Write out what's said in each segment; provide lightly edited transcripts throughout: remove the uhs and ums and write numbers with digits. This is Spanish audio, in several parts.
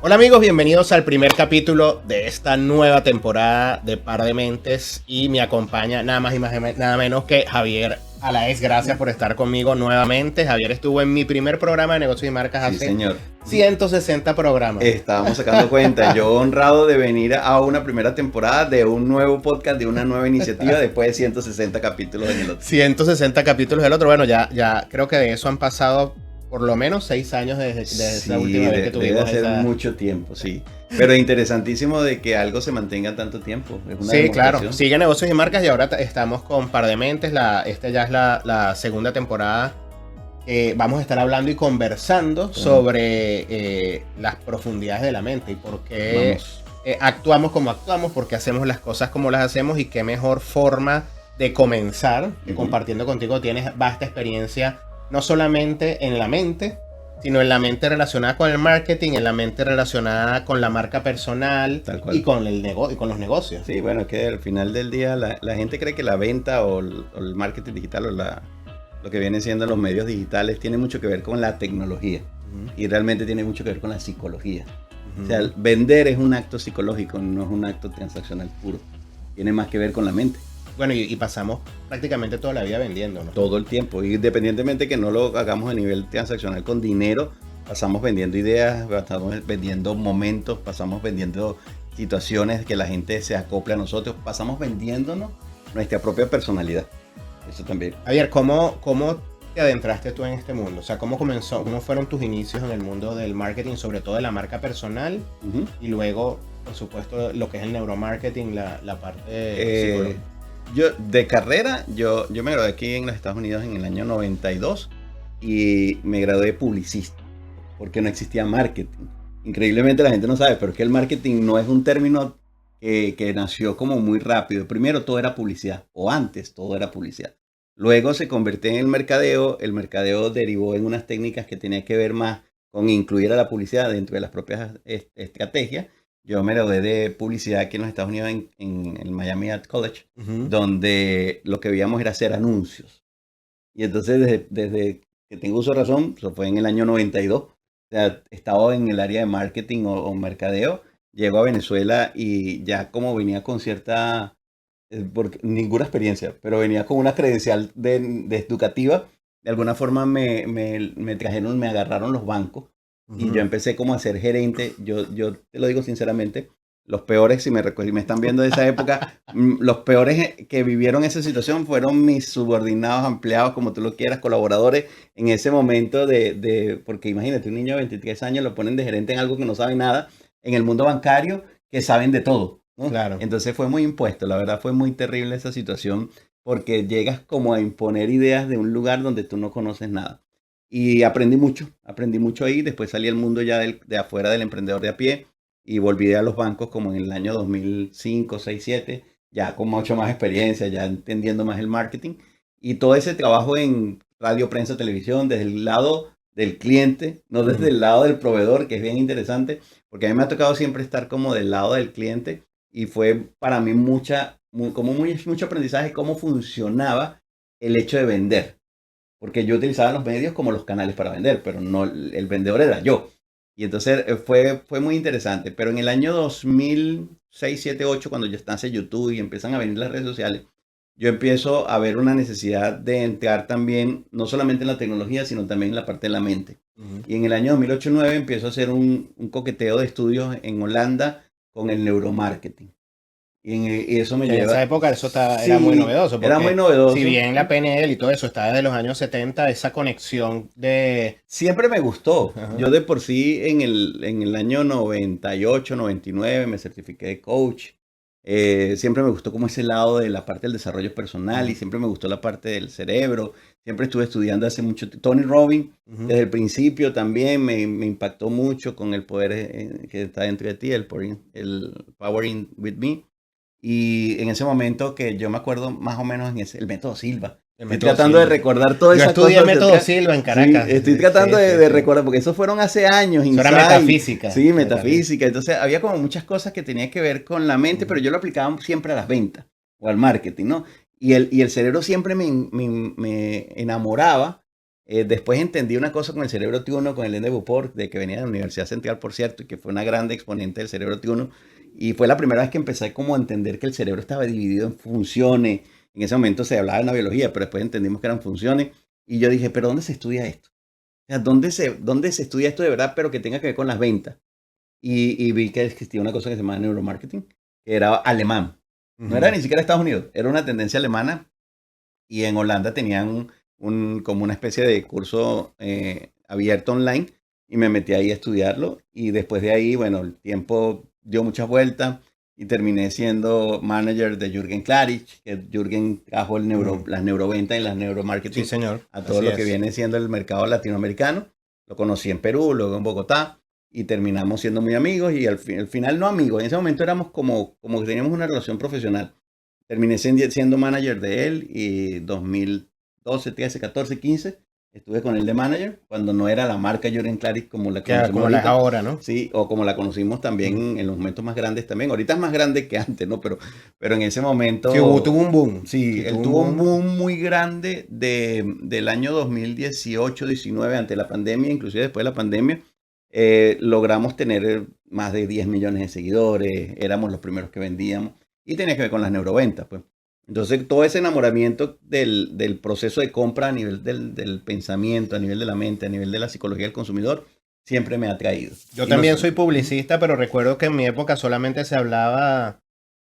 Hola amigos, bienvenidos al primer capítulo de esta nueva temporada de Par de Mentes y me acompaña nada más y nada menos que Javier Alaez. Gracias por estar conmigo nuevamente. Javier estuvo en mi primer programa de negocios y marcas hace señor. 160 programas. Estábamos sacando cuenta. Yo honrado de venir a una primera temporada de un nuevo podcast, de una nueva iniciativa después de 160 capítulos en el otro. 160 capítulos del otro. Bueno, ya creo que de eso han pasado por lo menos 6 años desde esa última vez que tuvimos. Debe ser mucho tiempo, sí. Pero interesantísimo de que algo se mantenga tanto tiempo. Es una sí, claro. Sigue Negocios y Marcas y ahora estamos con Par de Mentes. Esta ya es la segunda temporada. Vamos a estar hablando y conversando sobre las profundidades de la mente y por qué actuamos como actuamos, por qué hacemos las cosas como las hacemos y qué mejor forma de comenzar. Compartiendo contigo tienes vasta experiencia no solamente en la mente, sino en la mente relacionada con el marketing, en la mente relacionada con la marca personal y con y con los negocios. Sí, bueno, es que al final del día la gente cree que la venta o el marketing digital o lo que viene siendo los medios digitales tiene mucho que ver con la tecnología y realmente tiene mucho que ver con la psicología. O sea, vender es un acto psicológico, no es un acto transaccional puro. Tiene más que ver con la mente. Bueno, y pasamos prácticamente toda la vida vendiendo, ¿no? Todo el tiempo, independientemente que no lo hagamos a nivel transaccional con dinero, pasamos vendiendo ideas, pasamos vendiendo momentos, pasamos vendiendo situaciones que la gente se acople a nosotros, pasamos vendiéndonos nuestra propia personalidad. Eso también. Javier, ¿cómo te adentraste tú en este mundo? O sea, ¿cómo comenzó? ¿Cómo fueron tus inicios en el mundo del marketing, sobre todo de la marca personal? Y luego, por supuesto, lo que es el neuromarketing, la parte psicológica. Yo de carrera, yo me gradué aquí en los Estados Unidos en el año 92 y me gradué de publicista, porque no existía marketing. Increíblemente la gente no sabe, pero es que el marketing no es un término que nació como muy rápido. Primero todo era publicidad, o antes todo era publicidad. Luego se convirtió en el mercadeo derivó en unas técnicas que tenían que ver más con incluir a la publicidad dentro de las propias estrategias. Yo me gradué de publicidad aquí en los Estados Unidos en el Miami Art College, donde lo que veíamos era hacer anuncios. Y entonces desde que tengo uso de razón, eso fue en el año 92, o sea, estaba en el área de marketing o mercadeo, llego a Venezuela y ya como venía con cierta, ninguna experiencia, pero venía con una credencial de educativa, de alguna forma me agarraron los bancos. Y yo empecé como a ser gerente. Yo te lo digo sinceramente, los peores, si me están viendo de esa época, los peores que vivieron esa situación fueron mis subordinados, empleados, como tú lo quieras, colaboradores, en ese momento porque imagínate, un niño de 23 años lo ponen de gerente en algo que no sabe nada, en el mundo bancario, que saben de todo, ¿no? Claro. Entonces fue muy impuesto, la verdad fue muy terrible esa situación, porque llegas como a imponer ideas de un lugar donde tú no conoces nada. Y aprendí mucho ahí. Después salí al mundo ya de afuera del emprendedor de a pie y volví a los bancos como en el año 2005, 6, 7, ya con mucho más experiencia, ya entendiendo más el marketing. Y todo ese trabajo en radio, prensa, televisión, desde el lado del cliente, no desde el lado del proveedor, que es bien interesante, porque a mí me ha tocado siempre estar como del lado del cliente y fue para mí mucho aprendizaje cómo funcionaba el hecho de vender. Porque yo utilizaba los medios como los canales para vender, pero no, el vendedor era yo. Y entonces fue muy interesante. Pero en el año 2006, 7, 8, cuando ya nace YouTube y empiezan a venir las redes sociales, yo empiezo a ver una necesidad de entrar también, no solamente en la tecnología, sino también en la parte de la mente. Y en el año 2008-2009 empiezo a hacer un coqueteo de estudios en Holanda con el neuromarketing. Y eso me lleva... En esa época eso era muy novedoso. Era muy novedoso. Si bien la PNL y todo eso está desde los años 70, esa conexión de... Siempre me gustó. Yo de por sí en el año 98, 99 me certifiqué de coach. Siempre me gustó como ese lado de la parte del desarrollo personal y siempre me gustó la parte del cerebro. Siempre estuve estudiando hace mucho tiempo. Tony Robbins, desde el principio también me impactó mucho con el poder que está dentro de ti, el Power With Me. Y en ese momento que yo me acuerdo más o menos el método Silva. Estoy tratando de recordar todo eso. Yo estudié el método Silva en Caracas. Sí, estoy tratando de recordar, porque esos fueron hace años. Eso era metafísica. Sí, metafísica. Entonces había como muchas cosas que tenían que ver con la mente, pero yo lo aplicaba siempre a las ventas o al marketing, ¿no? Y el cerebro siempre me enamoraba Después entendí una cosa con el cerebro T1, con el Ende Beauport, de que venía de la Universidad Central, por cierto, y que fue una grande exponente del cerebro T1. Y fue la primera vez que empecé como a entender que el cerebro estaba dividido en funciones. En ese momento se hablaba de una biología, pero después entendimos que eran funciones. Y yo dije, ¿pero dónde se estudia esto? O sea, ¿dónde se estudia esto de verdad, pero que tenga que ver con las ventas? Y vi que existía una cosa que se llama neuromarketing, que era alemán. No era ni siquiera Estados Unidos, era una tendencia alemana. Y en Holanda tenían como una especie de curso abierto online y me metí ahí a estudiarlo. Y después de ahí, bueno, el tiempo dio muchas vueltas y terminé siendo manager de Jürgen Klarich, que Jürgen trajo las neuroventas y las neuromarketing Sí, señor. a todo lo que viene siendo el mercado latinoamericano. Lo conocí en Perú, luego en Bogotá y terminamos siendo muy amigos y al final no amigos. En ese momento éramos como que teníamos una relación profesional. Terminé siendo manager de él y 2012, 13, 14, 15 estuve con él de manager cuando no era la marca Jürgen Klarich como la conocemos Como la es ahora, ¿no? Sí, o como la conocimos también en los momentos más grandes también. Ahorita es más grande que antes, ¿no? Pero en ese momento... Sí, tuvo un boom. Sí, él tuvo un boom muy grande del año 2018, 19, ante la pandemia, inclusive después de la pandemia. Logramos tener más de 10 millones de seguidores, éramos los primeros que vendíamos. Y tenía que ver con las neuroventas, pues. Entonces, todo ese enamoramiento del proceso de compra a nivel del pensamiento, a nivel de la mente, a nivel de la psicología del consumidor, siempre me ha atraído. Yo también soy publicista, pero recuerdo que en mi época solamente se hablaba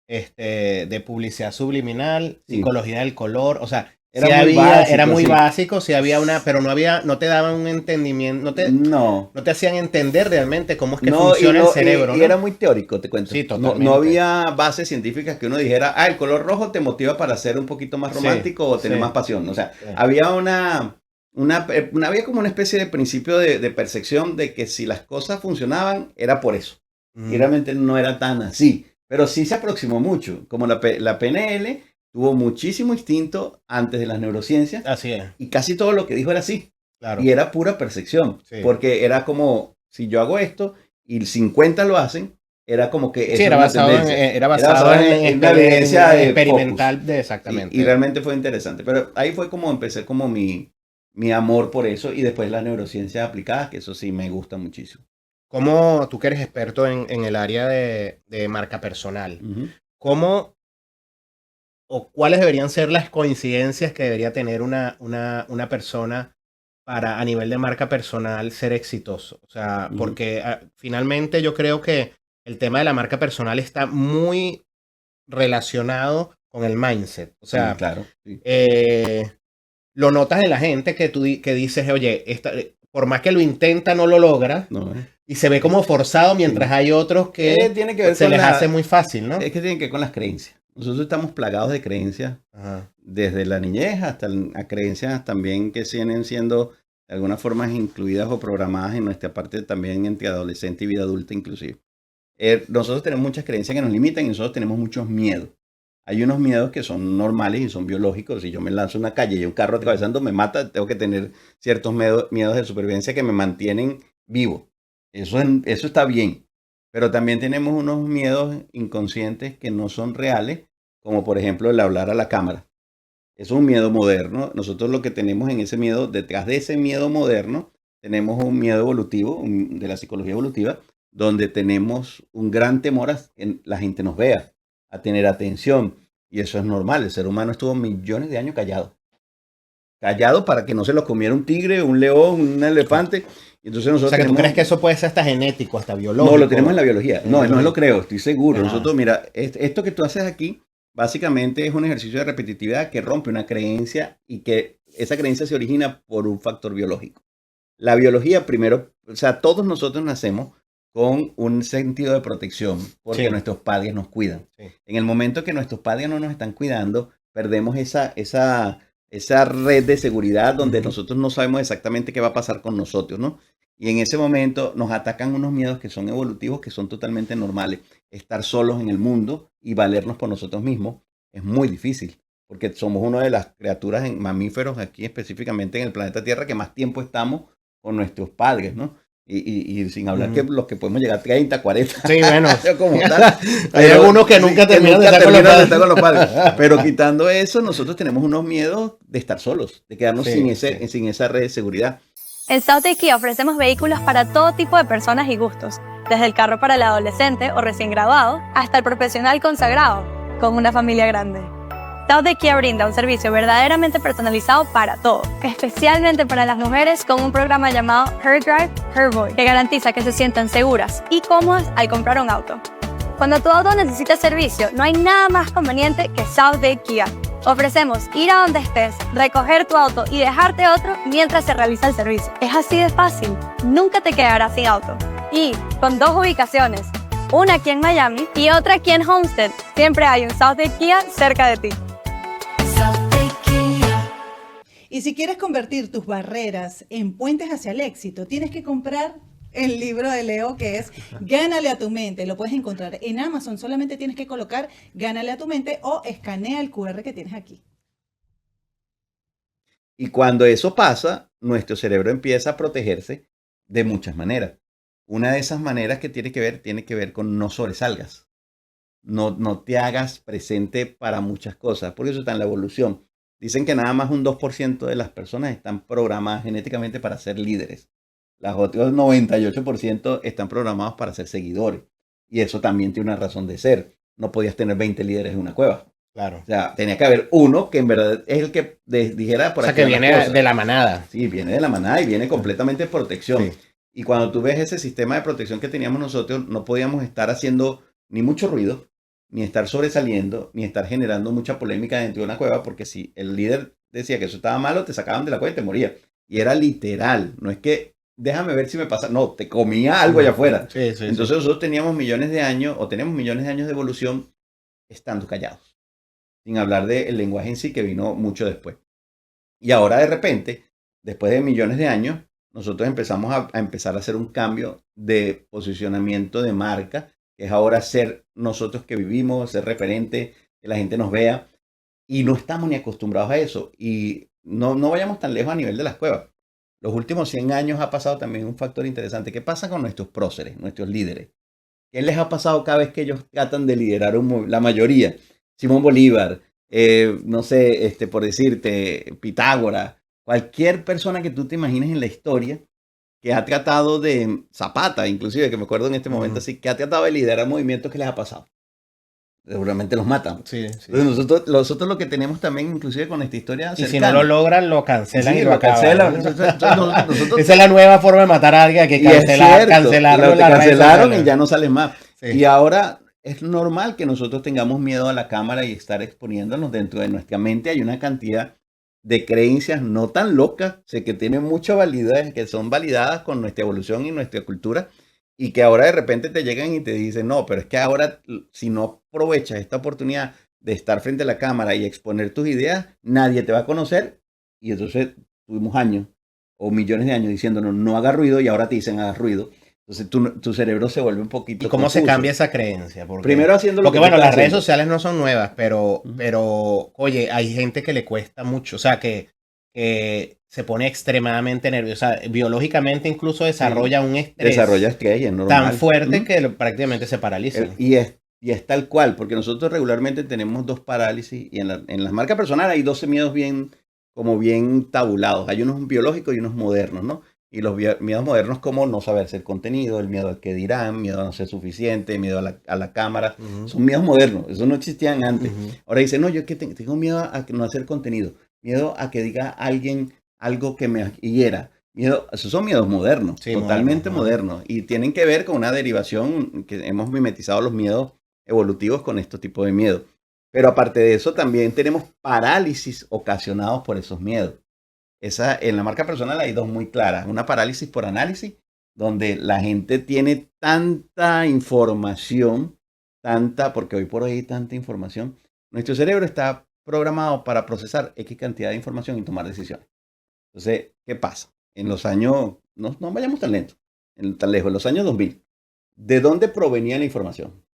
de publicidad subliminal, psicología del color, o sea, era muy básico, sí había pero no te daban un entendimiento, no te hacían entender realmente cómo es que funciona el cerebro. Y era muy teórico, te cuento. Sí, totalmente. No había bases científicas que uno dijera, el color rojo te motiva para ser un poquito más romántico o tener más pasión. O sea, había había como una especie de principio de percepción de que si las cosas funcionaban, era por eso. Y realmente no era tan así. Pero sí se aproximó mucho. Como la PNL tuvo muchísimo instinto antes de las neurociencias. Así es. Y casi todo lo que dijo era así. Claro. Y era pura percepción. Sí. Porque era como, si yo hago esto y 50 lo hacen, era como que... Sí, era basado en una evidencia experimental exactamente. Y realmente fue interesante. Pero ahí fue como empecé como mi amor por eso. Y después las neurociencias aplicadas, que eso sí me gusta muchísimo. Como tú que eres experto en el área de marca personal, ¿cómo o cuáles deberían ser las coincidencias que debería tener una persona para a nivel de marca personal ser exitoso? O sea, porque finalmente yo creo que el tema de la marca personal está muy relacionado con el mindset. O sea, claro, lo notas en la gente que dices, oye, por más que lo intenta, no lo logra. No, y se ve como forzado, mientras hay otros que, tiene que ver se les hace muy fácil, ¿no? Es que tiene que ver con las creencias. Nosotros estamos plagados de creencias, desde la niñez hasta a creencias también que vienen siendo de alguna forma incluidas o programadas en nuestra parte también entre adolescente y vida adulta inclusive. Nosotros tenemos muchas creencias que nos limitan y nosotros tenemos muchos miedos. Hay unos miedos que son normales y son biológicos. Si yo me lanzo a una calle y un carro atravesando me mata, tengo que tener ciertos miedos de supervivencia que me mantienen vivo. Eso está bien. Pero también tenemos unos miedos inconscientes que no son reales, como por ejemplo el hablar a la cámara. Es un miedo moderno. Nosotros lo que tenemos en ese miedo, detrás de ese miedo moderno, tenemos un miedo evolutivo, de la psicología evolutiva, donde tenemos un gran temor a que la gente nos vea, a tener atención. Y eso es normal. El ser humano estuvo millones de años callado. Callado para que no se lo comiera un tigre, un león, un elefante. Y entonces nosotros ¿tú crees que eso puede ser hasta genético, hasta biológico? No, lo tenemos en la biología. No lo creo, estoy seguro. Nosotros, mira, esto que tú haces aquí, básicamente es un ejercicio de repetitividad que rompe una creencia y que esa creencia se origina por un factor biológico. La biología primero, o sea, todos nosotros nacemos con un sentido de protección porque nuestros padres nos cuidan. Sí. En el momento que nuestros padres no nos están cuidando, perdemos esa red de seguridad donde nosotros no sabemos exactamente qué va a pasar con nosotros, ¿no? Y en ese momento nos atacan unos miedos que son evolutivos, que son totalmente normales. Estar solos en el mundo y valernos por nosotros mismos es muy difícil, porque somos una de las criaturas mamíferos aquí específicamente en el planeta Tierra que más tiempo estamos con nuestros padres, ¿no? Y sin hablar que los que podemos llegar a 30, 40. Sí, bueno. Como tal. Hay algunos que nunca terminan de estar con los padres. Pero quitando eso, nosotros tenemos unos miedos de estar solos, de quedarnos sin esa red de seguridad. En Southgate Kia ofrecemos vehículos para todo tipo de personas y gustos, desde el carro para el adolescente o recién graduado hasta el profesional consagrado con una familia grande. Southgate Kia brinda un servicio verdaderamente personalizado para todo, especialmente para las mujeres con un programa llamado Her Drive, Her Voice, que garantiza que se sientan seguras y cómodas al comprar un auto. Cuando tu auto necesita servicio, no hay nada más conveniente que Southgate Kia. Ofrecemos ir a donde estés, recoger tu auto y dejarte otro mientras se realiza el servicio. Es así de fácil, nunca te quedarás sin auto. Y con 2 ubicaciones, una aquí en Miami y otra aquí en Homestead, siempre hay un Southgate Kia cerca de ti. Y si quieres convertir tus barreras en puentes hacia el éxito, tienes que comprar el libro de Leo, que es Gánale a tu mente. Lo puedes encontrar en Amazon. Solamente tienes que colocar Gánale a tu mente o escanea el QR que tienes aquí. Y cuando eso pasa, nuestro cerebro empieza a protegerse de muchas maneras. Una de esas maneras que tiene que ver con no sobresalgas. No te hagas presente para muchas cosas, porque eso está en la evolución. Dicen que nada más un 2% de las personas están programadas genéticamente para ser líderes. Los otros 98% están programados para ser seguidores. Y eso también tiene una razón de ser. No podías tener 20 líderes en una cueva. Claro. O sea, tenía que haber uno que en verdad es el que dijera por aquí. O sea, que viene de la manada. Sí, viene de la manada y viene completamente de protección. Sí. Y cuando tú ves ese sistema de protección que teníamos nosotros, no podíamos estar haciendo ni mucho ruido, ni estar sobresaliendo, ni estar generando mucha polémica dentro de una cueva, porque si el líder decía que eso estaba malo, te sacaban de la cueva y te moría. Y era literal, no es que déjame ver si me pasa, no, te comía algo allá afuera. Sí, entonces nosotros teníamos millones de años, o tenemos millones de años de evolución estando callados, sin hablar del lenguaje en sí que vino mucho después. Y ahora de repente, después de millones de años, nosotros empezamos a empezar a hacer un cambio de posicionamiento de marca, que es ahora ser nosotros que vivimos, ser referente, que la gente nos vea, y no estamos ni acostumbrados a eso. Y no vayamos tan lejos a nivel de las cuevas. Los últimos 100 años ha pasado también un factor interesante. ¿Qué pasa con nuestros próceres, nuestros líderes? ¿Qué les ha pasado cada vez que ellos tratan de liderar la mayoría? Simón Bolívar, no sé, por decirte, Pitágoras, cualquier persona que tú te imagines en la historia que ha tratado de, Zapata inclusive, que me acuerdo en este momento así, que ha tratado de liderar movimientos, que les ha pasado. Seguramente los matan. Sí. Entonces nosotros lo que tenemos también, inclusive con esta historia cercana, y si no lo logran, lo cancelan y lo acaban. Nosotros, esa es la nueva forma de matar a alguien, que cancelarlo. Te cancelaron y ya no sales más. Sí. Y ahora es normal que nosotros tengamos miedo a la cámara y estar exponiéndonos. Dentro de nuestra mente hay una cantidad de creencias no tan locas, sé que tienen mucha validez, que son validadas con nuestra evolución y nuestra cultura, y que ahora de repente te llegan y te dicen, no, pero es que ahora si no aprovechas esta oportunidad de estar frente a la cámara y exponer tus ideas, nadie te va a conocer. Y entonces tuvimos años o millones de años diciéndonos no haga ruido, y ahora te dicen haga ruido. Entonces tu cerebro se vuelve un poquito ¿Y cómo confuso. Se cambia esa creencia? Primero haciendo lo que bueno, las redes sociales no son nuevas, pero oye, hay gente que le cuesta mucho, o sea, que se pone extremadamente nerviosa, biológicamente incluso desarrolla un estrés. Desarrolla estrés, es normal. Tan fuerte que prácticamente se paraliza. Y es tal cual, porque nosotros regularmente tenemos 2 parálisis, y en las marcas personales hay 12 miedos bien tabulados. Hay unos biológicos y unos modernos, ¿no? Y los miedos modernos, como no saber hacer contenido, el miedo a que dirán, miedo a no ser suficiente, miedo a la cámara, son miedos modernos, eso no existían antes. Ahora dicen, no, yo que tengo miedo a no hacer contenido, miedo a que diga alguien algo que me hiera, esos son miedos modernos, sí, totalmente modernos, y tienen que ver con una derivación que hemos mimetizado los miedos evolutivos con este tipo de miedos. Pero aparte de eso, también tenemos parálisis ocasionados por esos miedos. En la marca personal hay 2 muy claras. Una parálisis por análisis, donde la gente tiene tanta información, porque hoy por hoy hay tanta información. Nuestro cerebro está programado para procesar X cantidad de información y tomar decisiones. Entonces, ¿qué pasa? En los años, no vayamos tan lejos, en los años 2000, ¿de dónde provenía la información?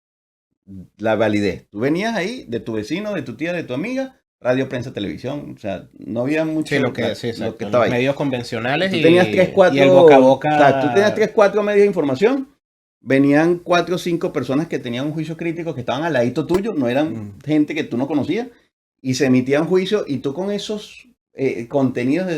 La validez. Tú venías ahí de tu vecino, de tu tía, de tu amiga, radio, prensa, televisión. O sea, no había mucho Sí, lo que estaba los ahí. medios convencionales Tú tenías 3, 4, y el boca a boca. O sea, tú tenías 3, 4 medios de información. Venían 4 o 5 personas que tenían un juicio crítico que estaban al ladito tuyo, no eran gente que tú no conocías, y se emitían juicios, y tú con esos contenidos,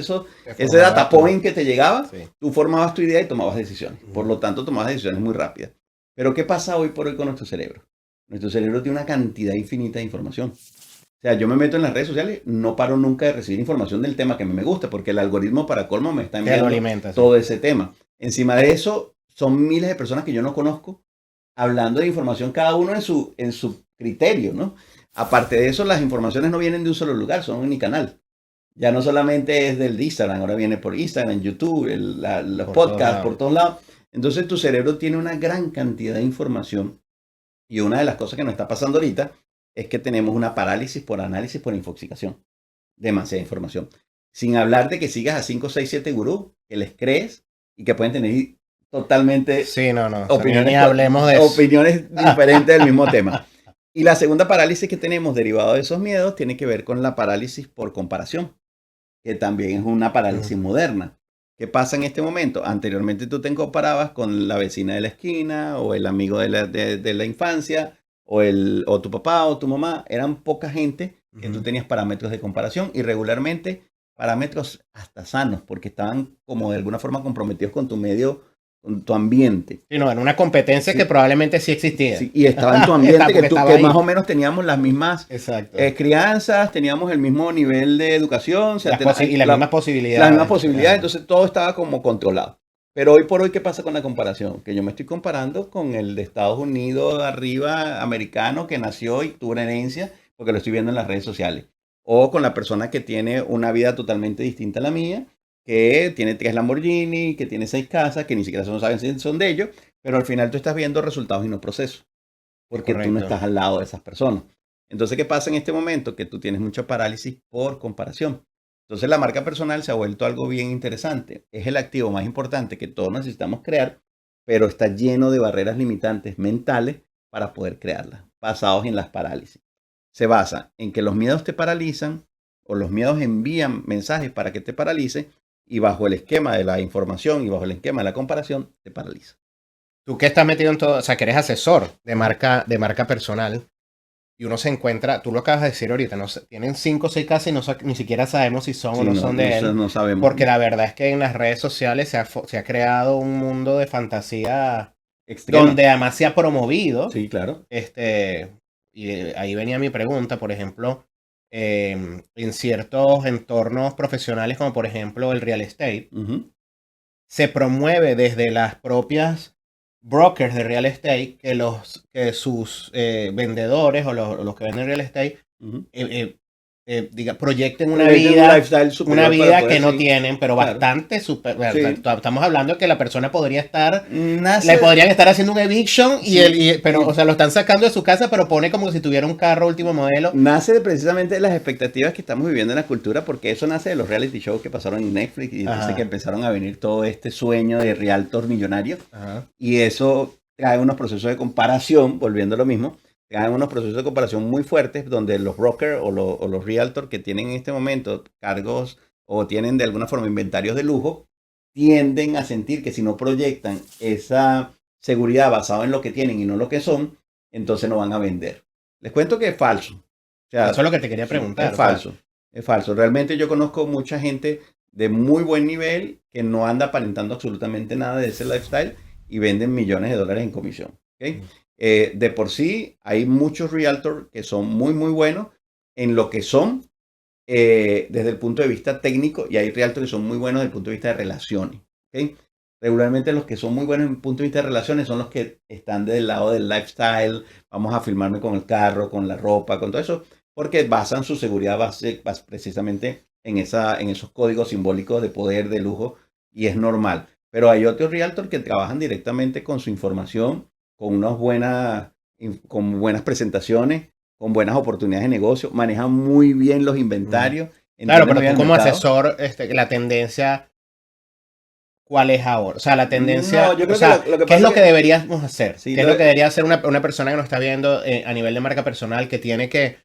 ese data point que te llegaba, Sí. tú formabas tu idea y tomabas decisiones. Por lo tanto, tomabas decisiones muy rápidas. Pero ¿qué pasa hoy por hoy con nuestro cerebro? Nuestro cerebro tiene una cantidad infinita de información. O sea, yo me meto en las redes sociales, no paro nunca de recibir información del tema que a mí me gusta, porque el algoritmo para colmo me está enviando todo ese tema. Encima de eso, son miles de personas que yo no conozco hablando de información, cada uno en su criterio, ¿no? Aparte de eso, las informaciones no vienen de un solo lugar, son unicanal. Ya no solamente es del Instagram, ahora viene por Instagram, YouTube, los podcasts, por todos lados. Entonces tu cerebro tiene una gran cantidad de información, y una de las cosas que nos está pasando ahorita es que tenemos una parálisis por análisis por infoxicación. Demasiada información. Sin hablar de que sigas a 5, 6, 7 gurús que les crees y que pueden tener totalmente Sí, no. opiniones, Ni hablemos de eso. opiniones diferentes del mismo tema. Y la segunda parálisis que tenemos derivado de esos miedos tiene que ver con la parálisis por comparación, que también es una parálisis moderna. ¿Qué pasa en este momento? Anteriormente tú te comparabas con la vecina de la esquina, o el amigo de la infancia, o tu papá o tu mamá. Eran poca gente que tú tenías parámetros de comparación, y regularmente parámetros hasta sanos, porque estaban como de alguna forma comprometidos con tu medio, con tu ambiente. Sí, no, en una competencia que probablemente sí existía. Sí, y estaba en tu ambiente, que ahí. más o menos teníamos las mismas Exacto. crianzas, teníamos el mismo nivel de educación. O sea, y las mismas posibilidades. Las mismas posibilidades, entonces todo estaba como controlado. Pero hoy por hoy, ¿qué pasa con la comparación? Que yo me estoy comparando con el de Estados Unidos arriba, americano, que nació y tuvo una herencia, porque lo estoy viendo en las redes sociales. O con la persona que tiene una vida totalmente distinta a la mía, que tiene 3 Lamborghini, que tiene 6 casas, que ni siquiera saben si son de ellos, pero al final tú estás viendo resultados y no procesos, porque tú no estás al lado de esas personas. Entonces, ¿qué pasa en este momento? Que tú tienes mucha parálisis por comparación. Entonces, la marca personal se ha vuelto algo bien interesante. Es el activo más importante que todos necesitamos crear, pero está lleno de barreras limitantes mentales para poder crearlas, basados en las parálisis. Se basa en que los miedos te paralizan, o los miedos envían mensajes para que te paralice, y bajo el esquema de la información y bajo el esquema de la comparación, te paraliza. Tú que estás metido en todo, o sea, que eres asesor de marca personal, y uno se encuentra, tú lo acabas de decir ahorita, no sé, tienen 5 o 6 casas y ni siquiera sabemos si son o no son de él. No sabemos. Porque la verdad es que en las redes sociales se ha creado un mundo de fantasía extrema, donde además se ha promovido. Sí, claro. Y ahí venía mi pregunta, por ejemplo, en ciertos entornos profesionales, como por ejemplo el real estate, se promueve desde las propias brokers de real estate que sus vendedores o los que venden real estate proyecten una vida que no tienen, pero claro, bastante super. Sí. Estamos hablando de que la persona podría estar, le podrían estar haciendo un eviction, pero o sea, lo están sacando de su casa, pero pone como si tuviera un carro último modelo. Nace precisamente de las expectativas que estamos viviendo en la cultura, porque eso nace de los reality shows que pasaron en Netflix, y entonces que empezaron a venir todo este sueño de realtor millonario. Y eso trae unos procesos de comparación, volviendo a lo mismo. Hay unos procesos de comparación muy fuertes, donde los brokers o los realtors que tienen en este momento cargos o tienen de alguna forma inventarios de lujo, tienden a sentir que si no proyectan esa seguridad basada en lo que tienen y no lo que son, entonces no van a vender. Les cuento que es falso. O sea, eso es lo que te quería preguntar. Es falso. Es falso. Realmente yo conozco mucha gente de muy buen nivel que no anda aparentando absolutamente nada de ese lifestyle y venden millones de dólares en comisión. ¿Okay? De por sí hay muchos realtors que son muy muy buenos en lo que son desde el punto de vista técnico, y hay realtors que son muy buenos desde el punto de vista de relaciones. ¿Okay? Regularmente los que son muy buenos desde el punto de vista de relaciones son los que están del lado del lifestyle. Vamos a filmarme con el carro, con la ropa, con todo eso, porque basan su seguridad precisamente en esos códigos simbólicos de poder, de lujo, y es normal. Pero hay otros realtors que trabajan directamente con su información, con buenas presentaciones, con buenas oportunidades de negocio, manejan muy bien los inventarios. Claro, pero tú como asesor, la tendencia, ¿cuál es ahora? O sea, la tendencia, no, yo creo que ¿qué es lo que deberíamos hacer? Sí, ¿Qué es lo que debería hacer una persona que nos está viendo a nivel de marca personal, que tiene que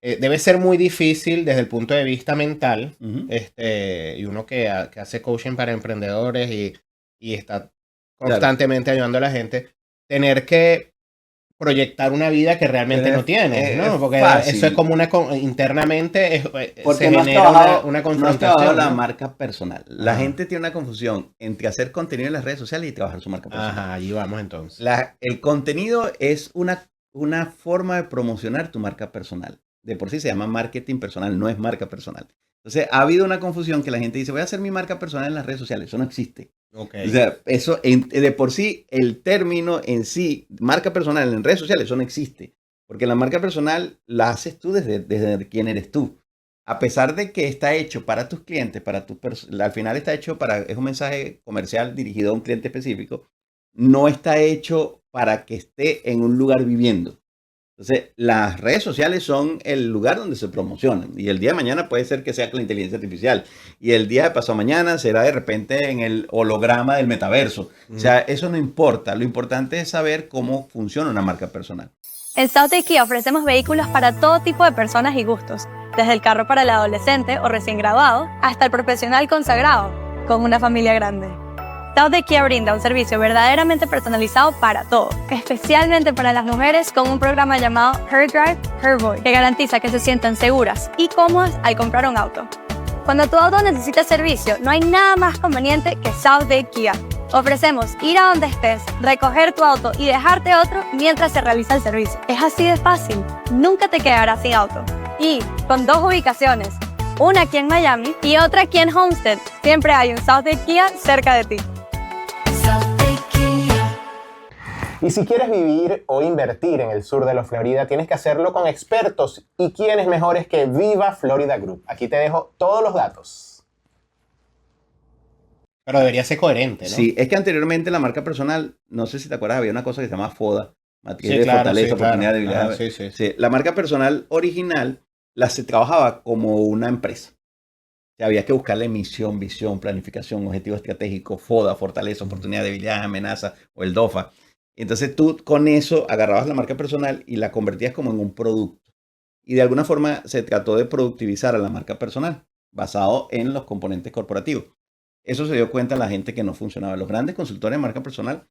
debe ser muy difícil desde el punto de vista mental, Ujú. y uno que hace coaching para emprendedores y está Claro. constantemente ayudando a la gente, tener que proyectar una vida que realmente Pero no tienes, ¿no? es Porque fácil. eso es como internamente Porque se no has genera trabajado, una no has trabajado confrontación, la ¿no? marca personal. La Ajá. gente tiene una confusión entre hacer contenido en las redes sociales y trabajar su marca personal. Ajá, allí vamos entonces. El contenido es una forma de promocionar tu marca personal. De por sí se llama marketing personal, no es marca personal. Entonces, ha habido una confusión que la gente dice, voy a hacer mi marca personal en las redes sociales. Eso no existe. Ok. O sea, eso de por sí, el término en sí, marca personal en redes sociales, eso no existe. Porque la marca personal la haces tú desde quién eres tú. A pesar de que está hecho para tus clientes, al final está hecho es un mensaje comercial dirigido a un cliente específico, no está hecho para que esté en un lugar viviendo. Entonces, las redes sociales son el lugar donde se promocionan. Y el día de mañana puede ser que sea con la inteligencia artificial. Y el día de pasado mañana será de repente en el holograma del metaverso. O sea, eso no importa. Lo importante es saber cómo funciona una marca personal. En South Kia ofrecemos vehículos para todo tipo de personas y gustos, desde el carro para el adolescente o recién graduado hasta el profesional consagrado, con una familia grande. South Kia brinda un servicio verdaderamente personalizado para todo, especialmente para las mujeres con un programa llamado Her Drive, Her Voice, que garantiza que se sientan seguras y cómodas al comprar un auto. Cuando tu auto necesita servicio, no hay nada más conveniente que South Kia. Ofrecemos ir a donde estés, recoger tu auto y dejarte otro mientras se realiza el servicio. Es así de fácil, nunca te quedarás sin auto. Y con 2 ubicaciones, una aquí en Miami y otra aquí en Homestead, siempre hay un South Kia cerca de ti. Y si quieres vivir o invertir en el sur de la Florida, tienes que hacerlo con expertos. ¿Y quién es mejores que Viva Florida Group? Aquí te dejo todos los datos. Pero debería ser coherente, ¿no? Sí, es que anteriormente la marca personal, no sé si te acuerdas, había una cosa que se llama FODA, materia Sí, de claro, fortaleza, sí, oportunidad, claro. debilidad. Ajá, sí, sí. Sí, la marca personal original se trabajaba como una empresa. O sea, había que buscarle misión, visión, planificación, objetivo estratégico, FODA, fortaleza, oportunidad, debilidad, amenaza o el DOFA. Entonces tú con eso agarrabas la marca personal y la convertías como en un producto. Y de alguna forma se trató de productivizar a la marca personal, basado en los componentes corporativos. Eso se dio cuenta la gente que no funcionaba. Los grandes consultores de marca personal,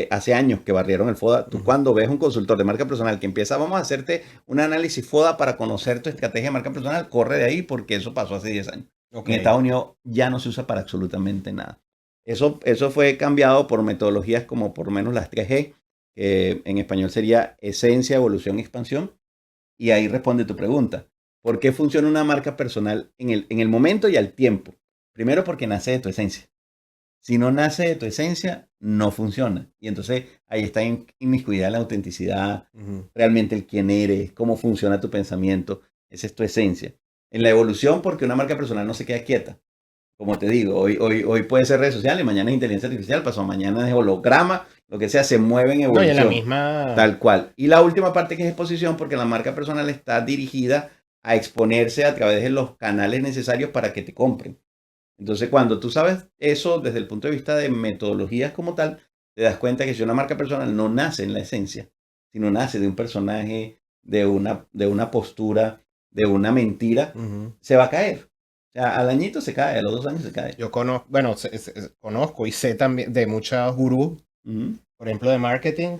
hace años que barrieron el FODA. Tú cuando ves un consultor de marca personal que empieza, vamos a hacerte un análisis FODA para conocer tu estrategia de marca personal, corre de ahí porque eso pasó hace 10 años. Ok. En Estados Unidos ya no se usa para absolutamente nada. Eso fue cambiado por metodologías como por lo menos las 3G, que en español sería esencia, evolución y expansión. Y ahí responde tu pregunta. ¿Por qué funciona una marca personal en el momento y al tiempo? Primero porque nace de tu esencia. Si no nace de tu esencia, no funciona. Y entonces ahí está inmiscuida la autenticidad, realmente el quién eres, cómo funciona tu pensamiento. Esa es tu esencia. En la evolución, porque una marca personal no se queda quieta. Como te digo, hoy puede ser redes sociales, mañana es inteligencia artificial, pasado mañana es holograma, lo que sea, se mueve en No, y evolución. en la misma... Tal cual. Y la última parte que es exposición, porque la marca personal está dirigida a exponerse a través de los canales necesarios para que te compren. Entonces, cuando tú sabes eso desde el punto de vista de metodologías como tal, te das cuenta que si una marca personal no nace en la esencia, sino nace de un personaje, de una postura, de una mentira, se va a caer. O sea, al añito se cae, a los 2 años se cae. Yo conozco, bueno, conozco y sé también de muchos gurús, por ejemplo, de marketing,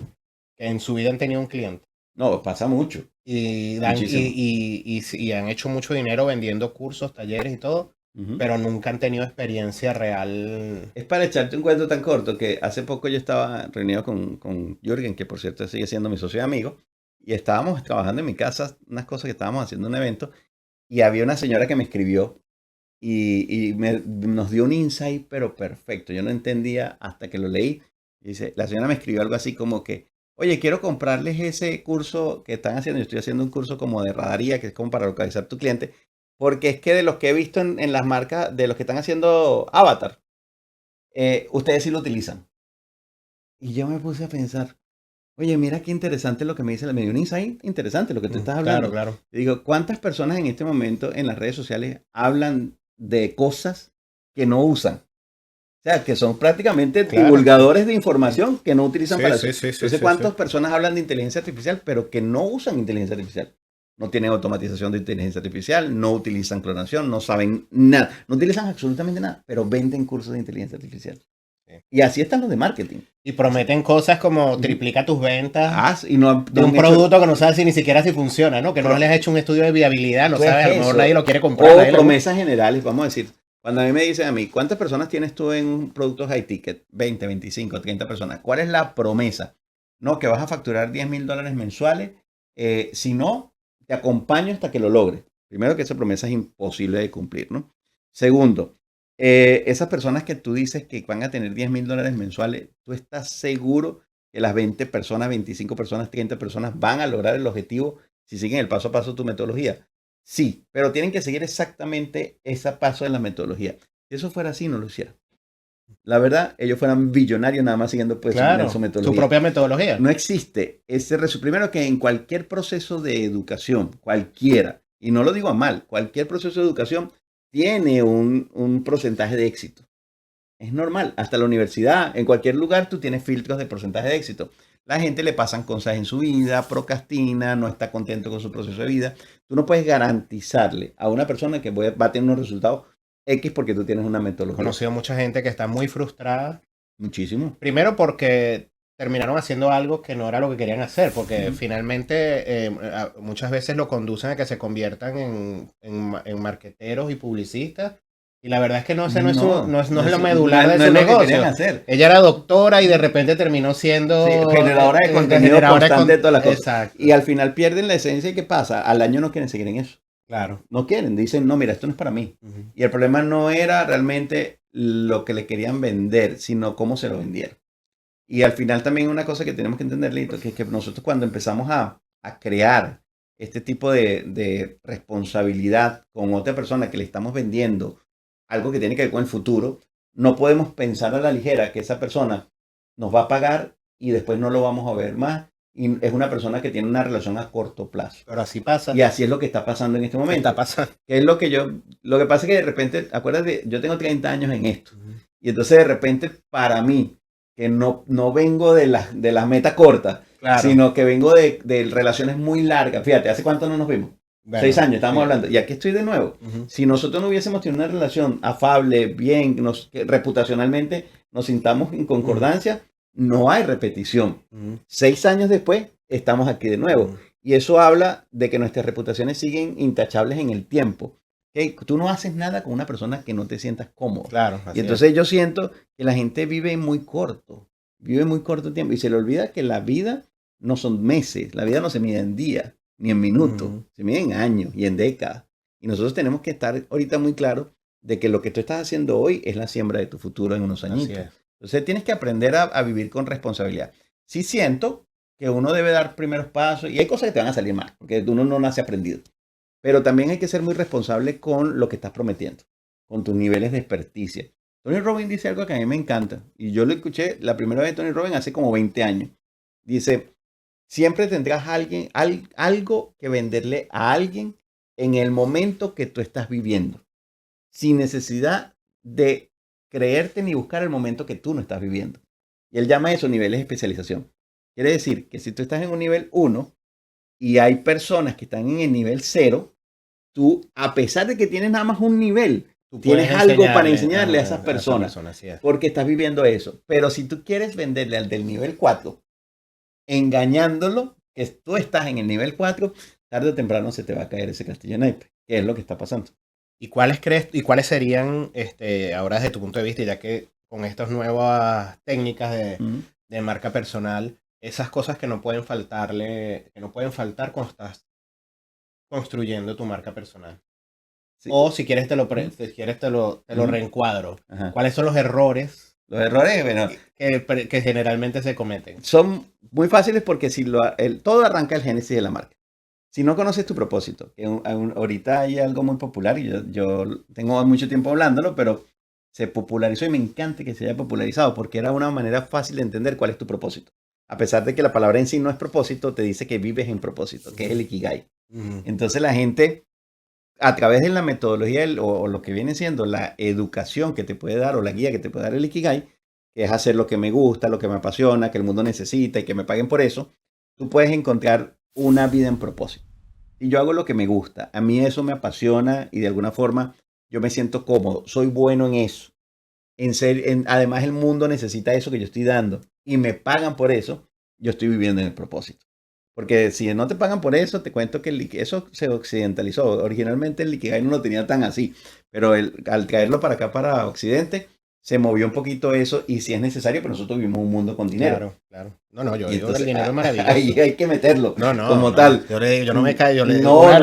que en su vida han tenido un cliente. No, pasa mucho. Y Muchísimo. y han hecho mucho dinero vendiendo cursos, talleres y todo, pero nunca han tenido experiencia real. Es para echarte un cuento tan corto que hace poco yo estaba reunido con Jürgen, que por cierto sigue siendo mi socio y amigo, y estábamos trabajando en mi casa, unas cosas que estábamos haciendo un evento, y había una señora que me escribió y nos dio un insight, pero perfecto. Yo no entendía hasta que lo leí. Dice, la señora me escribió algo así como que, oye, quiero comprarles ese curso que están haciendo. Yo estoy haciendo un curso como de radaría, que es como para localizar tu cliente, porque es que de los que he visto en las marcas, de los que están haciendo Avatar, ustedes sí lo utilizan. Y yo me puse a pensar, oye, mira qué interesante lo que me dice, me dio un insight interesante lo que tú estás hablando. Claro, claro. Y digo, ¿cuántas personas en este momento en las redes sociales hablan de cosas que no usan? O sea, que son prácticamente divulgadores de información que no utilizan para eso. Entonces, ¿cuántas personas hablan de inteligencia artificial pero que no usan inteligencia artificial? no tienen automatización de inteligencia artificial, no utilizan clonación, no saben nada, no utilizan absolutamente nada, pero venden cursos de inteligencia artificial. Sí. Y así están los de marketing. Y prometen cosas como triplica tus ventas Y no, de un producto que no sabes si ni siquiera si funciona, ¿no? Que no Pero- les has hecho un estudio de viabilidad, no Pues sabes, a lo mejor eso. nadie lo quiere comprar. O nadie lo- promesas generales, vamos a decir. Cuando a mí me dicen a mí, ¿cuántas personas tienes tú en productos high ticket? 20, 25, 30 personas. ¿Cuál es la promesa? No, que vas a facturar $10,000 mensuales. Si no, te acompaño hasta que lo logres. Primero, que esa promesa es imposible de cumplir, ¿no? Segundo, esas personas que tú dices que van a tener $10,000 mensuales, ¿tú estás seguro que las 20 personas, 25 personas, 30 personas van a lograr el objetivo si siguen el paso a paso de tu metodología? Sí, pero tienen que seguir exactamente ese paso en la metodología. Si eso fuera así, no lo hicieran. La verdad, ellos fueran billonarios nada más siguiendo pues, Claro, su metodología. su propia metodología. No existe ese primero que en cualquier proceso de educación, cualquiera, y no lo digo a mal, cualquier proceso de educación tiene un porcentaje de éxito. Es normal, hasta la universidad, en cualquier lugar tú tienes filtros de porcentaje de éxito. La gente le pasan cosas en su vida, procrastina, no está contento con su proceso de vida. Tú no puedes garantizarle a una persona que va a tener unos resultados X porque tú tienes una He metodología. conocido mucha gente que está muy frustrada. Muchísimo. Primero porque terminaron haciendo algo que no era lo que querían hacer, porque finalmente muchas veces lo conducen a que se conviertan en marqueteros y publicistas. Y la verdad es que no es lo medular de su lo que negocio. querían hacer. Ella era doctora y de repente terminó siendo Sí, generadora de contenido constante de todas las cosas. Exacto. Y al final pierden la esencia. ¿Y qué pasa? Al año no quieren seguir en eso. Claro. No quieren. Dicen, no, mira, esto no es para mí. Ujú. Y el problema no era realmente lo que le querían vender, sino cómo se lo vendieron. Y al final también una cosa que tenemos que entender, Lito, que es que nosotros cuando empezamos a crear este tipo de responsabilidad con otra persona que le estamos vendiendo algo que tiene que ver con el futuro, no podemos pensar a la ligera que esa persona nos va a pagar y después no lo vamos a ver más. Y es una persona que tiene una relación a corto plazo. Pero así pasa. Y así es lo que está pasando en este momento. Está pasando. Que es lo que pasa es que de repente, acuérdate, yo tengo 30 años en esto. Y entonces de repente para mí, que no vengo de las metas cortas, Claro. sino que vengo de relaciones muy largas. Fíjate, ¿hace cuánto no nos vimos? Bueno, 6 años, estábamos sí. hablando. Y aquí estoy de nuevo. Ujú. Si nosotros no hubiésemos tenido una relación afable, bien, que reputacionalmente nos sintamos en concordancia, no hay repetición. Ujú. 6 años después, estamos aquí de nuevo. Ujú. Y eso habla de que nuestras reputaciones siguen intachables en el tiempo. ¿Okay? Tú no haces nada con una persona que no te sientas cómodo. Claro. así Y entonces yo siento que la gente vive muy corto tiempo y se le olvida que la vida no son meses, la vida no se mide en días ni en minutos, Ujú. se mide en años y en décadas. Y nosotros tenemos que estar ahorita muy claros de que lo que tú estás haciendo hoy es la siembra de tu futuro en unos Así añitos. es. Entonces tienes que aprender a vivir con responsabilidad. Sí siento que uno debe dar primeros pasos y hay cosas que te van a salir mal, porque uno no nace aprendido. Pero también hay que ser muy responsable con lo que estás prometiendo, con tus niveles de experticia. Tony Robbins dice algo que a mí me encanta, y yo lo escuché la primera vez de Tony Robbins hace como 20 años. Dice, siempre tendrás algo que venderle a alguien en el momento que tú estás viviendo, sin necesidad de creerte ni buscar el momento que tú no estás viviendo. Y él llama eso niveles de especialización. Quiere decir que si tú estás en un nivel 1 y hay personas que están en el nivel 0, tú, a pesar de que tienes nada más un nivel, Tú tienes puedes algo para enseñarle a esas esa personas, persona, así es. porque estás viviendo eso. Pero si tú quieres venderle al del nivel 4, engañándolo, que tú estás en el nivel 4, tarde o temprano se te va a caer ese castillo de naipes, que es lo que está pasando. ¿Y cuáles serían, ahora desde tu punto de vista, ya que con estas nuevas técnicas de marca personal, esas cosas que no pueden faltar cuando estás construyendo tu marca personal? Sí. O si quieres te lo reencuadro. Ajá. ¿Cuáles son los errores Los errores, bueno, que generalmente se cometen? son muy fáciles porque todo arranca el génesis de la marca. Si no conoces tu propósito, que ahorita hay algo muy popular y yo tengo mucho tiempo hablándolo, pero se popularizó y me encanta que se haya popularizado porque era una manera fácil de entender cuál es tu propósito. A pesar de que la palabra en sí no es propósito, te dice que vives en propósito, que es el Ikigai. Ujú. Entonces la gente, a través de la metodología o lo que viene siendo la educación que te puede dar o la guía que te puede dar el Ikigai, que es hacer lo que me gusta, lo que me apasiona, que el mundo necesita y que me paguen por eso, tú puedes encontrar una vida en propósito. y yo hago lo que me gusta. A mí eso me apasiona y de alguna forma yo me siento cómodo. Soy bueno en eso. Además, el mundo necesita eso que yo estoy dando y me pagan por eso. Yo estoy viviendo en el propósito. Porque si no te pagan por eso, te cuento que eso se occidentalizó. Originalmente el Ikigai no lo tenía tan así, pero al traerlo para acá, para Occidente, se movió un poquito eso y si es necesario, pero nosotros vivimos un mundo con dinero. Claro, claro. No, yo Y digo entonces, que el dinero es maravilloso. Ahí hay que meterlo como No. tal. Yo no me callo. No,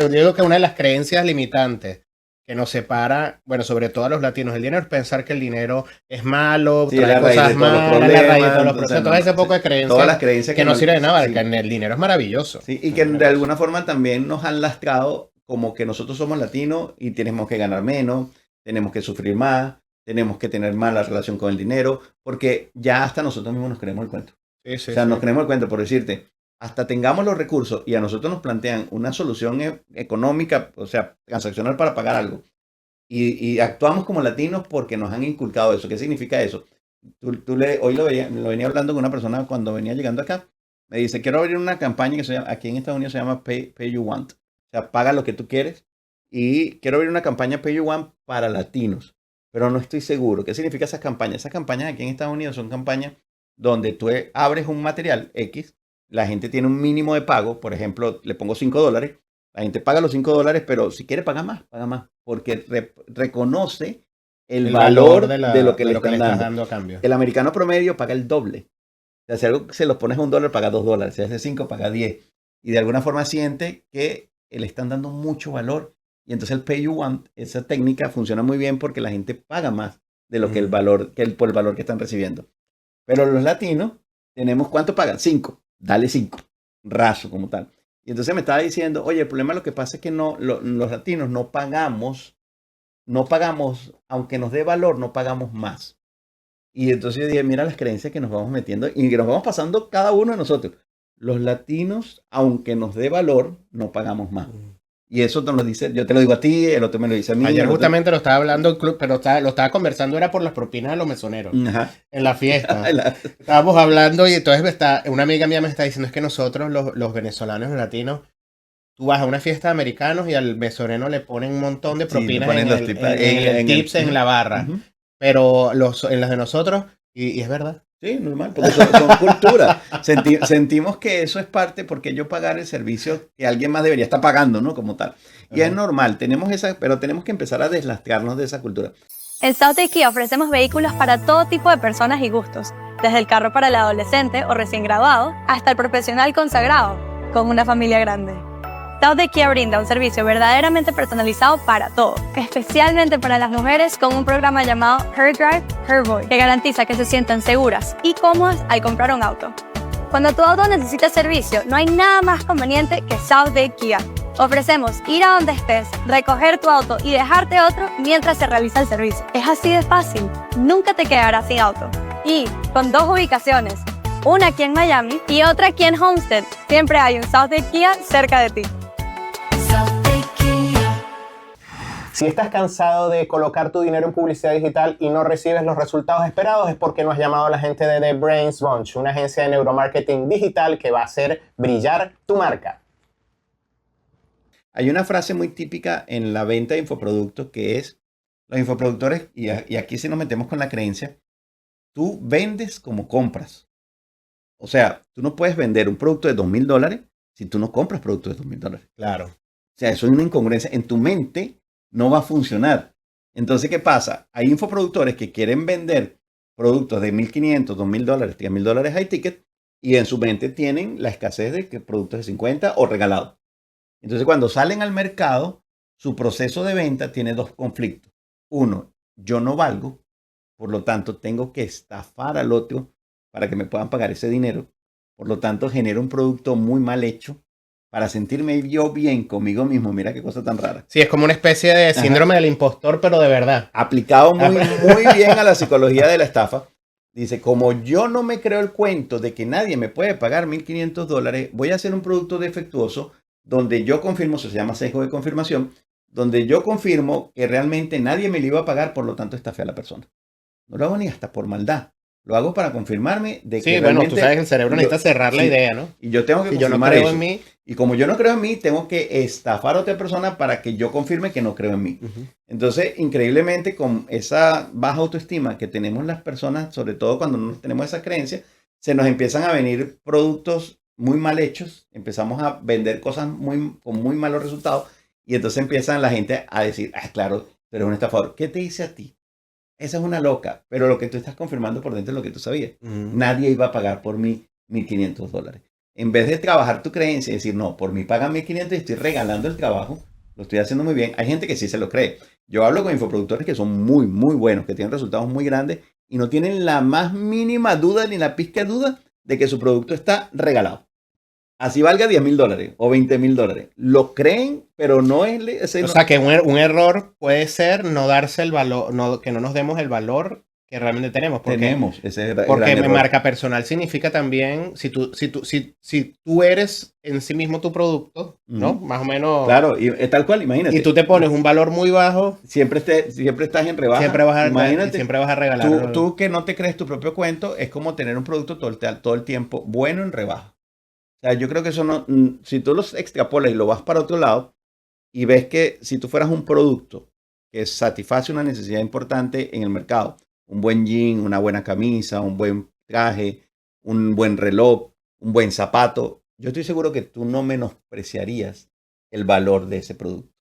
Yo digo que una de las creencias limitantes que nos separa, bueno, sobre todo a los latinos, del dinero es pensar que el dinero es malo, Sí, trae la raíz cosas de todos los malas, la raíz de todos los problemas, procesos, no, todo ese poco de creencias, todas las creencias que no sirven de nada, sí. que el dinero es maravilloso. Sí, y que de alguna forma también nos han lastrado como que nosotros somos latinos y tenemos que ganar menos, tenemos que sufrir más, tenemos que tener mala relación con el dinero, porque ya hasta nosotros mismos nos creemos el cuento. Sí, O sea, nos creemos el cuento, por decirte, hasta tengamos los recursos y a nosotros nos plantean una solución económica, o sea, transaccional para pagar algo. Y actuamos como latinos porque nos han inculcado eso. ¿Qué significa eso? Hoy lo venía hablando con una persona cuando venía llegando acá. Me dice, quiero abrir una campaña que aquí en Estados Unidos se llama Pay You Want. O sea, paga lo que tú quieres. Y quiero abrir una campaña Pay You Want para latinos. Pero no estoy seguro. ¿Qué significa esas campañas? Esas campañas aquí en Estados Unidos son campañas donde tú abres un material X, la gente tiene un mínimo de pago, por ejemplo, le pongo $5, la gente paga los $5, pero si quiere pagar más, paga más, porque reconoce el valor de lo que le están dando a cambio. El americano promedio paga el doble. O sea, si algo se los pones a $1, paga $2. Si hace 5, paga 10. Y de alguna forma siente que le están dando mucho valor. Y entonces el Pay You Want, esa técnica funciona muy bien porque la gente paga más de lo que el valor, por el valor que están recibiendo. Pero los latinos tenemos, ¿cuánto pagan? 5. Dale 5. Raso como tal. Y entonces me estaba diciendo, oye, el problema lo que pasa es que los latinos no pagamos, aunque nos dé valor, no pagamos más. Y entonces yo dije, mira las creencias que nos vamos metiendo y que nos vamos pasando cada uno de nosotros. Los latinos, aunque nos dé valor, no pagamos más. Y eso te lo dice, yo te lo digo a ti, el otro me lo dice a mí. Ayer justamente lo estaba hablando, pero lo estaba conversando, era por las propinas de los mesoneros. Ajá. En la fiesta. Estábamos hablando y entonces una amiga mía me está diciendo, es que nosotros, los venezolanos, los latinos, tú vas a una fiesta de americanos y al mesonero le ponen un montón de propinas en tips en la barra. Pero en las de nosotros, y es verdad. Sí, normal, porque son culturas. Sentimos que eso es parte porque yo pagar el servicio que alguien más debería estar pagando, ¿no? Como tal. Y es normal, pero tenemos que empezar a deslastrarnos de esa cultura. En Southgate Kia ofrecemos vehículos para todo tipo de personas y gustos, desde el carro para el adolescente o recién graduado hasta el profesional consagrado, con una familia grande. Southgate Kia brinda un servicio verdaderamente personalizado para todo, especialmente para las mujeres con un programa llamado Her Drive, Her Voice, que garantiza que se sientan seguras y cómodas al comprar un auto. Cuando tu auto necesita servicio, no hay nada más conveniente que Southgate Kia. Ofrecemos ir a donde estés, recoger tu auto y dejarte otro mientras se realiza el servicio. Es así de fácil, nunca te quedarás sin auto. Y con 2 ubicaciones, una aquí en Miami y otra aquí en Homestead, siempre hay un Southgate Kia cerca de ti. Si estás cansado de colocar tu dinero en publicidad digital y no recibes los resultados esperados, es porque no has llamado a la gente de The Brains Bunch, una agencia de neuromarketing digital que va a hacer brillar tu marca. Hay una frase muy típica en la venta de infoproductos que es, los infoproductores, y aquí sí nos metemos con la creencia, tú vendes como compras. O sea, tú no puedes vender un producto de $2,000 si tú no compras productos de $2,000. Claro. O sea, eso es una incongruencia. En tu mente no va a funcionar. Entonces, ¿qué pasa? Hay infoproductores que quieren vender productos de $1,500, $2,000, $10,000 high ticket y en su mente tienen la escasez de que productos de 50 o regalados. Entonces, cuando salen al mercado, su proceso de venta tiene 2 conflictos. Uno, yo no valgo, por lo tanto, tengo que estafar al otro para que me puedan pagar ese dinero. Por lo tanto, genero un producto muy mal hecho para sentirme yo bien conmigo mismo. Mira qué cosa tan rara. Sí, es como una especie de síndrome del impostor, pero de verdad. Aplicado muy bien a la psicología de la estafa. Dice, como yo no me creo el cuento de que nadie me puede pagar $1,500, voy a hacer un producto defectuoso donde yo confirmo, eso se llama sesgo de confirmación, donde yo confirmo que realmente nadie me lo iba a pagar, por lo tanto estafé a la persona. No lo hago ni hasta por maldad. Lo hago para confirmarme de que sí, bueno, tú sabes que el cerebro necesita cerrar la idea, ¿no? Y yo tengo que si yo no confirmar creo eso. en mí, Y como yo no creo en mí, tengo que estafar a otra persona para que yo confirme que no creo en mí. Entonces, increíblemente, con esa baja autoestima que tenemos las personas, sobre todo cuando no tenemos esa creencia, se nos empiezan a venir productos muy mal hechos, empezamos a vender cosas con muy malos resultados, y entonces empiezan la gente a decir, ah, claro, tú eres un estafador. ¿Qué te dice a ti? Esa es una loca, pero lo que tú estás confirmando por dentro es lo que tú sabías. Nadie iba a pagar por mí $1,500. En vez de trabajar tu creencia y decir, no, por mí pagan 1,500 y estoy regalando el trabajo, lo estoy haciendo muy bien. Hay gente que sí se lo cree. Yo hablo con infoproductores que son muy, muy buenos, que tienen resultados muy grandes y no tienen la más mínima duda ni la pizca de duda de que su producto está regalado. Así valga $10,000 o $20,000. Lo creen, pero no es... O sea, que un error puede ser no darse el valor, que no nos demos el valor que realmente tenemos. Tenemos ese porque gran error. marca personal significa también, si tú eres en sí mismo tu producto, ¿no? Más o menos. Claro, y tal cual, imagínate. Y tú te pones un valor muy bajo. Siempre estás en rebaja. Siempre vas a regalar. Tú que no te crees tu propio cuento, es como tener un producto todo el tiempo bueno en rebaja. O sea, yo creo que eso no, si tú los extrapolas y lo vas para otro lado y ves que si tú fueras un producto que satisface una necesidad importante en el mercado, un buen jean, una buena camisa, un buen traje, un buen reloj, un buen zapato, yo estoy seguro que tú no menospreciarías el valor de ese producto.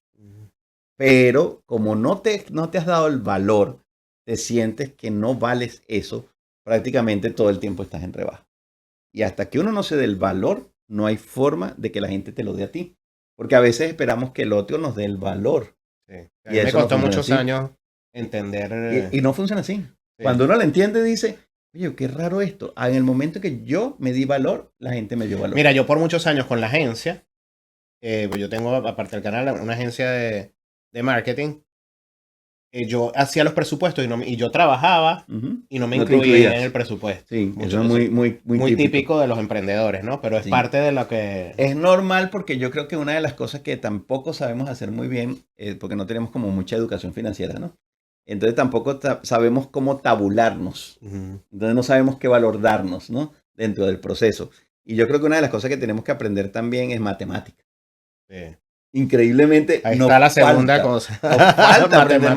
Pero como no te has dado el valor, te sientes que no vales eso, prácticamente todo el tiempo estás en rebaja. Y hasta que uno no se dé el valor, no hay forma de que la gente te lo dé a ti. Porque a veces esperamos que el otro nos dé el valor. Sí. A mí me costó muchos años entender. Y no funciona así. Sí. Cuando uno lo entiende, dice, oye, qué raro esto. En el momento que yo me di valor, la gente me dio valor. Mira, yo por muchos años con la agencia, yo tengo, aparte del canal, una agencia de marketing. Yo hacía los presupuestos y yo trabajaba y no me incluía en el presupuesto. Sí, eso es muy típico de los emprendedores, ¿no? Pero es parte de lo que... Es normal porque yo creo que una de las cosas que tampoco sabemos hacer muy bien, porque no tenemos como mucha educación financiera, ¿no? Entonces tampoco sabemos cómo tabularnos. Entonces no sabemos qué valor darnos, ¿no? Dentro del proceso. Y yo creo que una de las cosas que tenemos que aprender también es matemática. Sí. Increíblemente, ahí está la segunda cosa. No falta aprender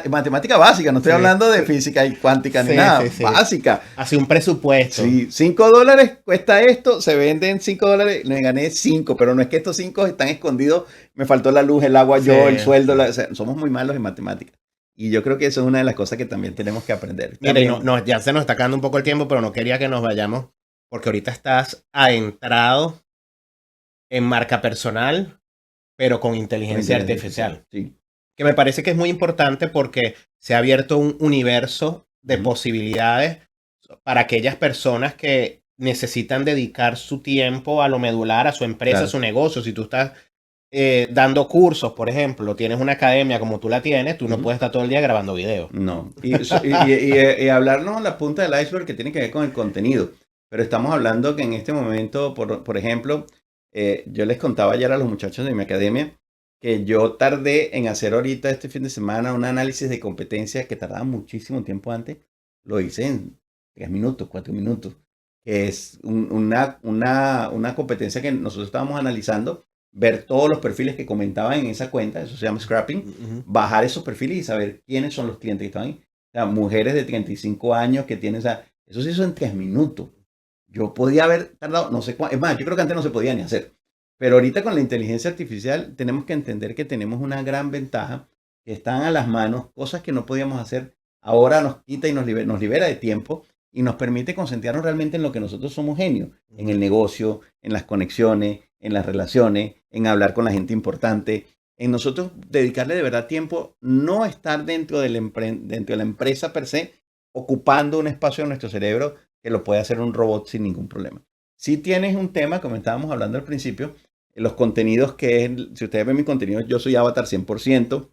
matemática básica. No estoy hablando de física y cuántica ni nada. Básica. Así un presupuesto. Sí, $5 cuesta esto, se venden $5, le gané 5, pero no es que estos 5 están escondidos, me faltó la luz, el agua, el sueldo. O sea, somos muy malos en matemáticas. Y yo creo que eso es una de las cosas que también tenemos que aprender. Mira, ya se nos está acabando un poco el tiempo, pero no quería que nos vayamos, porque ahorita estás adentrado en marca personal, pero con inteligencia artificial. Sí. Que me parece que es muy importante porque se ha abierto un universo de posibilidades para aquellas personas que necesitan dedicar su tiempo a lo medular, a su empresa, a su negocio. Si tú estás dando cursos, por ejemplo, tienes una academia como tú la tienes, tú no puedes estar todo el día grabando videos. No. Y hablarnos la punta del iceberg que tiene que ver con el contenido. Pero estamos hablando que en este momento, por ejemplo... yo les contaba ayer a los muchachos de mi academia que yo tardé en hacer ahorita este fin de semana un análisis de competencia que tardaba muchísimo tiempo antes. Lo hice en 3 minutos, 4 minutos. Que es una competencia que nosotros estábamos analizando, ver todos los perfiles que comentaban en esa cuenta, eso se llama scrapping, bajar esos perfiles y saber quiénes son los clientes que están ahí. O sea, mujeres de 35 años que tienen, eso se hizo en 3 minutos. Yo podía haber tardado, no sé cuánto, es más, yo creo que antes no se podía ni hacer. Pero ahorita con la inteligencia artificial tenemos que entender que tenemos una gran ventaja, que están a las manos, cosas que no podíamos hacer. Ahora nos quita y nos libera de tiempo y nos permite concentrarnos realmente en lo que nosotros somos genios, en el negocio, en las conexiones, en las relaciones, en hablar con la gente importante, en nosotros dedicarle de verdad tiempo, no estar dentro de la empresa per se, ocupando un espacio en nuestro cerebro, que lo puede hacer un robot sin ningún problema. Si tienes un tema, como estábamos hablando al principio, los contenidos si ustedes ven mis contenidos, yo soy avatar 100%,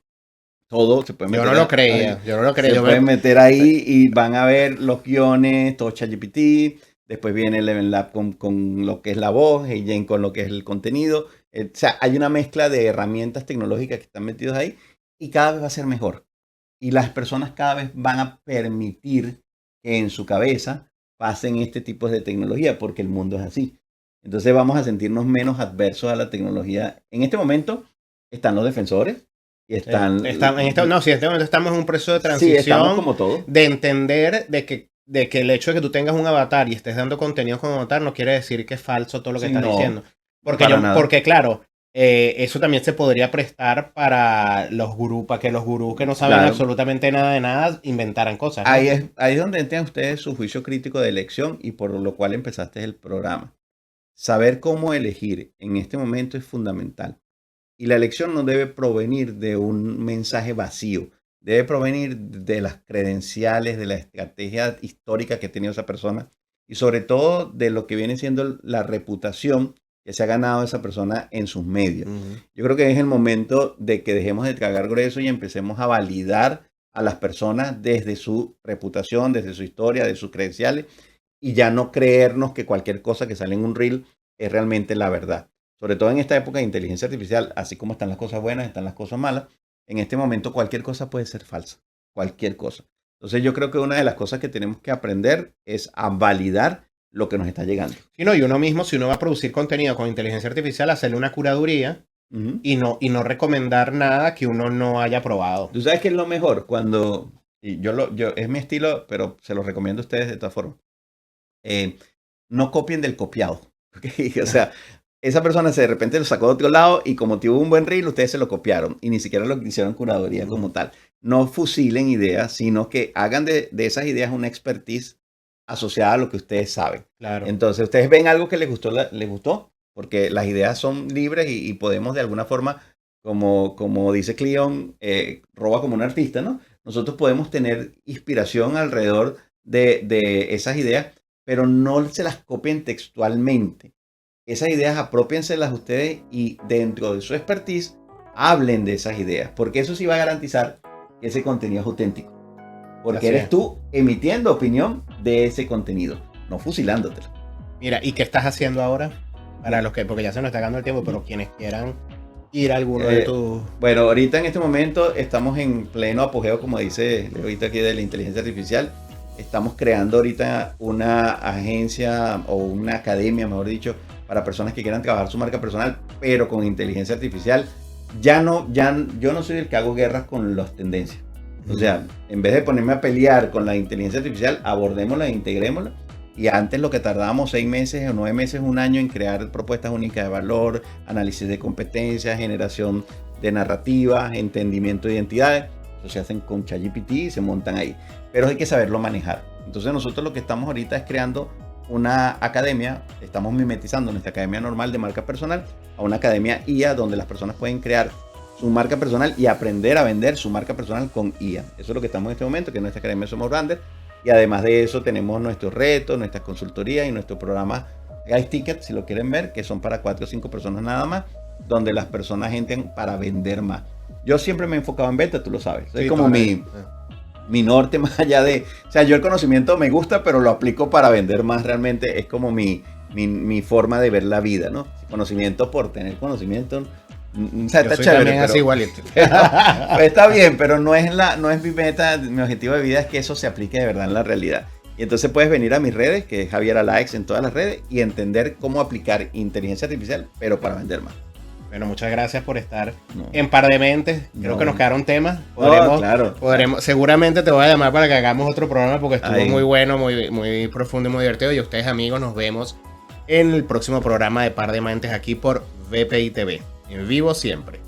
todo se puede meter. Yo no lo creía. Se pueden meter ahí y van a ver los guiones, todo ChatGPT, después viene el Level Lab con lo que es la voz, Jen con lo que es el contenido. O sea, hay una mezcla de herramientas tecnológicas que están metidas ahí y cada vez va a ser mejor. Y las personas cada vez van a permitir que en su cabeza pasen este tipo de tecnología, porque el mundo es así. Entonces vamos a sentirnos menos adversos a la tecnología. En este momento están los defensores y están... en este momento estamos en un proceso de Sí, transición, estamos como todo. de entender de que el hecho de que tú tengas un avatar y estés dando contenido con avatar no quiere decir que es falso todo lo que Sí, estás no, diciendo. para nada. Porque claro, eso también se podría prestar para los gurús, para que los gurús que no saben Claro. absolutamente nada de nada inventaran cosas, ¿no? Ahí es donde entran ustedes su juicio crítico de elección y por lo cual empezaste el programa. Saber cómo elegir en este momento es fundamental. Y la elección no debe provenir de un mensaje vacío. Debe provenir de las credenciales, de la estrategia histórica que ha tenido esa persona y sobre todo de lo que viene siendo la reputación que se ha ganado esa persona en sus medios. Ujú. Yo creo que es el momento de que dejemos de tragar grueso y empecemos a validar a las personas desde su reputación, desde su historia, de sus credenciales y ya no creernos que cualquier cosa que sale en un reel es realmente la verdad. Sobre todo en esta época de inteligencia artificial, así como están las cosas buenas, están las cosas malas, en este momento cualquier cosa puede ser falsa, cualquier cosa. Entonces yo creo que una de las cosas que tenemos que aprender es a validar lo que nos está llegando. Sí, no, y uno mismo, si uno va a producir contenido con inteligencia artificial, hacerle una curaduría Ujú. y no recomendar nada que uno no haya probado. Tú sabes que es lo mejor cuando, y yo es mi estilo, pero se lo recomiendo a ustedes de todas formas. No copien del copiado. ¿Ok? O sea, esa persona de repente lo sacó de otro lado y como tuvo un buen reel, ustedes se lo copiaron y ni siquiera lo hicieron curaduría como tal. No fusilen ideas, sino que hagan de esas ideas una expertise asociada a lo que ustedes saben. Claro. Entonces, ustedes ven algo que les gustó, porque las ideas son libres y podemos de alguna forma, como dice Cleon, roba como un artista, ¿no? Nosotros podemos tener inspiración alrededor de esas ideas, pero no se las copien textualmente. Esas ideas apropiénselas ustedes y dentro de su expertise hablen de esas ideas, porque eso sí va a garantizar que ese contenido es auténtico. Porque Así eres es. tú emitiendo opinión de ese contenido, no fusilándotelo. Mira, ¿y qué estás haciendo ahora? Para los que, porque ya se nos está acabando el tiempo, pero quienes quieran ir a alguno de tus... Bueno, ahorita en este momento estamos en pleno apogeo, como dice ahorita aquí de la inteligencia artificial. Estamos creando ahorita una agencia o una academia, mejor dicho, para personas que quieran trabajar su marca personal, pero con inteligencia artificial. Yo no soy el que hago guerras con las tendencias. O sea, en vez de ponerme a pelear con la inteligencia artificial, abordémosla e integrémosla. Y antes lo que tardábamos 6 meses o 9 meses, un año en crear propuestas únicas de valor, análisis de competencias, generación de narrativas, entendimiento de identidades, eso se hacen con ChatGPT y se montan ahí. Pero hay que saberlo manejar. Entonces nosotros lo que estamos ahorita es creando una academia, estamos mimetizando nuestra academia normal de marca personal a una academia IA donde las personas pueden crear su marca personal y aprender a vender su marca personal con IA. Eso es lo que estamos en este momento, que en nuestra academia somos Brander. Y además de eso tenemos nuestros retos, nuestras consultorías y nuestro programa Guys Ticket, si lo quieren ver, que son para 4 o 5 personas nada más, donde las personas entran para vender más. Yo siempre me he enfocado en venta, tú lo sabes. Es como mi norte más allá de... O sea, yo el conocimiento me gusta, pero lo aplico para vender más realmente. Es como mi forma de ver la vida, ¿no? Conocimiento por tener conocimiento. O sea, Yo está soy chévere, también así pero, igualito. está bien, pero no es mi meta, mi objetivo de vida es que eso se aplique de verdad en la realidad. Y entonces puedes venir a mis redes, que es Javier Alaex en todas las redes, y entender cómo aplicar inteligencia artificial, pero para vender más. Bueno, muchas gracias por estar No. en Par de Mentes. Creo No. que nos quedaron temas. Claro. Seguramente te voy a llamar para que hagamos otro programa porque estuvo Ahí. muy bueno, muy profundo y muy divertido. Y ustedes, amigos, nos vemos en el próximo programa de Par de Mentes aquí por VPI TV. En vivo siempre.